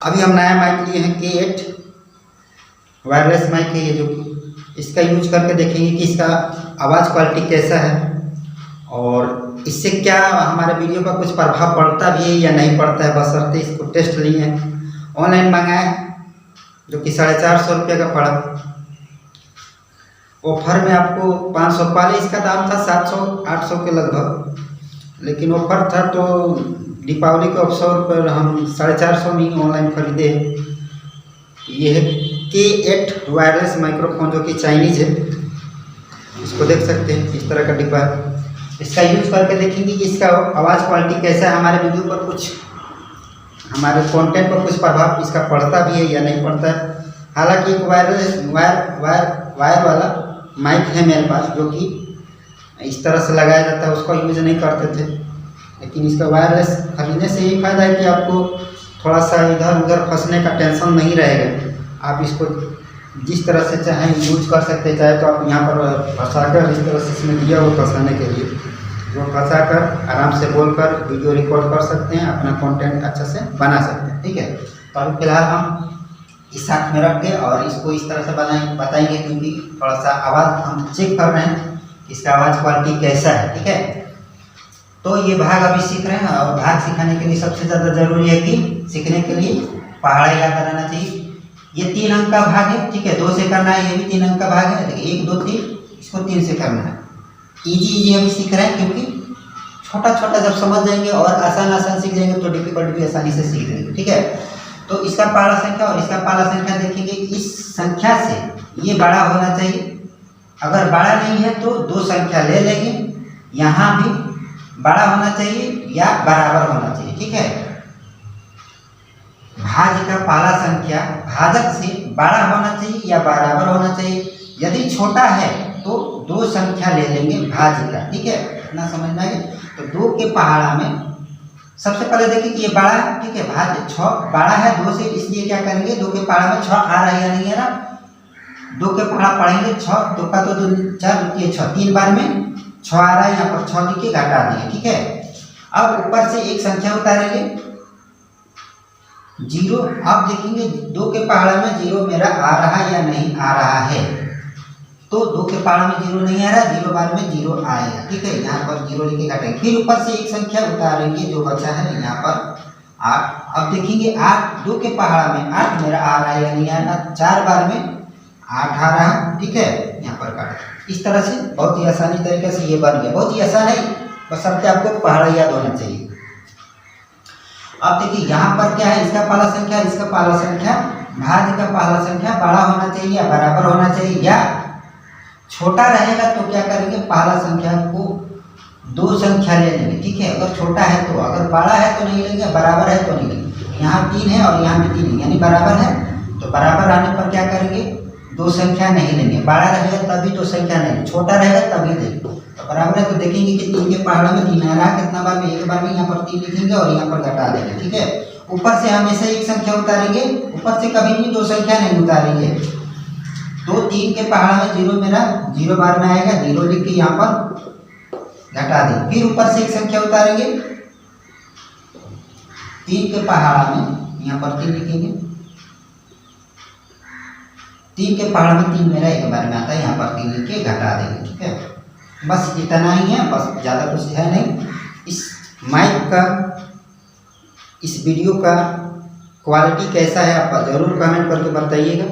अभी हम नया माइक लिए हैं K8 वायरलेस माइक है ये, जो कि इसका यूज करके देखेंगे कि इसका आवाज़ क्वालिटी कैसा है और इससे क्या हमारे वीडियो पर कुछ प्रभाव पड़ता भी है या नहीं पड़ता है। बशर्ते इसको टेस्ट लिए हैं, ऑनलाइन मंगाए जो कि 450 रुपये का पड़ा। ऑफर में आपको 500, पहले इसका दाम था 700-800 के लगभग, लेकिन ऑफर था तो दीपावली के अवसर पर हम 450 में ऑनलाइन खरीदे। ये है K8 वायरलेस माइक्रोफोन जो कि चाइनीज़ है। इसको देख सकते हैं, इस तरह का डिब्बा है। इसका यूज करके देखेंगे कि इसका आवाज़ क्वालिटी कैसा है, हमारे वीडियो पर कुछ, हमारे कंटेंट पर कुछ प्रभाव इसका पड़ता भी है या नहीं पड़ता है। हालांकि एक वायर वाला माइक है मेरे पास जो कि इस तरह से लगाया जाता है, उसका यूज नहीं करते थे, लेकिन इसका वायरलेस खरीदने से यही फायदा है कि आपको थोड़ा सा इधर उधर फंसने का टेंशन नहीं रहेगा। आप इसको जिस तरह से चाहें यूज कर सकते हैं। चाहे तो आप यहाँ पर फंसाकर, इस तरह से इसमें दिया हो फंसाने के लिए, जो फंसाकर आराम से बोलकर वीडियो रिकॉर्ड कर सकते हैं, अपना कंटेंट अच्छा से बना सकते हैं। ठीक है, तो अभी फिलहाल हम इस हाथ में रख के और इसको इस तरह से बताएंगे, क्योंकि थोड़ा सा आवाज़ हम चेक कर रहे हैं इसका आवाज़ क्वालिटी कैसा है। ठीक है, तो ये भाग अभी सीख रहे हैं और भाग सिखाने के लिए सबसे ज़्यादा ज़रूरी है कि सीखने के लिए पहाड़ा याद रहना चाहिए। ये 3 अंक का भाग है, ठीक है, 2 से करना है। ये भी 3 अंक का भाग है, लेकिन 1 2 3 इसको 3 से करना है। इजी अभी सीख रहे हैं, क्योंकि छोटा छोटा जब समझ जाएंगे और आसान सीख जाएंगे तो डिफिकल्ट भी आसानी से सीख जाएंगे। ठीक है, तो इसका पाला संख्या और इसका पाला संख्या देखेंगे। इस संख्या से ये बड़ा होना चाहिए, अगर बड़ा नहीं है तो 2 संख्या ले लेंगे। यहाँ भी बड़ा होना चाहिए या बराबर होना चाहिए। ठीक है, भाज्य का पाला संख्या भाजक से बड़ा होना चाहिए या बराबर होना चाहिए। यदि छोटा है तो 2 संख्या ले लेंगे भाज्य का। ठीक है, इतना समझना है। तो 2 के पहाड़ा में सबसे पहले देखिए कि ये बड़ा है, ठीक है, भाज्य 6 बड़ा है 2 से, इसलिए क्या करेंगे 2 के पहाड़ा में 6 आ रहा है या नहीं है ना। 2 के पहाड़ा पढ़ेंगे 6, 2 का 2 4 2 6, 3 बार में 6 आ रहा है, यहाँ पर 6 लिख के घटा दिए। ठीक है, अब ऊपर से एक संख्या उतारेंगे 0। अब देखेंगे 2 के पहाड़ा में 0 मेरा आ रहा है या नहीं आ रहा है। तो 2 के पहाड़ा में 0 नहीं आ रहा, 0 बार में 0 आएगा। ठीक है, यहाँ पर 0 लिख के घटाएंगे, फिर ऊपर से एक संख्या उतारेंगे जो बचा है यहाँ पर 8। अब देखेंगे 8, 2 के पहाड़ा में 8 मेरा आ रहा है या नहीं आ रहा, 4 बार में 8 आ रहा है। ठीक है, यहाँ पर काट। इस तरह से बहुत ही आसानी तरीके से ये बन गया। बहुत ही आसान है, बशर्ते आपको पहाड़ा याद होना चाहिए। अब देखिए यहाँ पर क्या है, इसका पाला संख्या, इसका पाला संख्या, भाज्य का पाला संख्या बड़ा होना चाहिए या बराबर होना चाहिए, या छोटा रहेगा तो क्या करेंगे पाला संख्या को 2 संख्या ले लेंगे। ठीक है, अगर छोटा है तो, अगर बड़ा है तो नहीं लेंगे, बराबर है तो नहीं लेंगे। यहाँ 3 है और यहाँ भी 3 है, यानी बराबर है, तो बराबर आने पर क्या करेंगे 2 संख्या नहीं लेंगे। बड़ा रहेगा तभी 2 संख्या नहीं, छोटा रहेगा तभी लेंगे। तो बराबर है तो देखेंगे कि 3 के पहाड़ा में 3 आ रहा है, कितना बार में, एक बार में यहाँ पर 3 लिखेंगे और यहाँ पर घटा देंगे। ठीक है, ऊपर से हमेशा एक संख्या उतारेंगे, ऊपर से कभी भी 2 संख्या नहीं उतारेंगे। तो 3 के पहाड़ा में 0 मेरा 0 बार में आएगा, 0 लिख के यहाँ पर घटा दें। फिर ऊपर से एक संख्या उतारेंगे 3 के पहाड़ा में, यहाँ पर 3 लिखेंगे, 3 के पहाड़ में 3 मेरा एक बार में आता है, यहाँ पर 3 लिख के घटा देंगे। ठीक है, बस इतना ही है, बस ज़्यादा कुछ है नहीं। इस माइक का, इस वीडियो का क्वालिटी कैसा है आप ज़रूर कमेंट करके बताइएगा।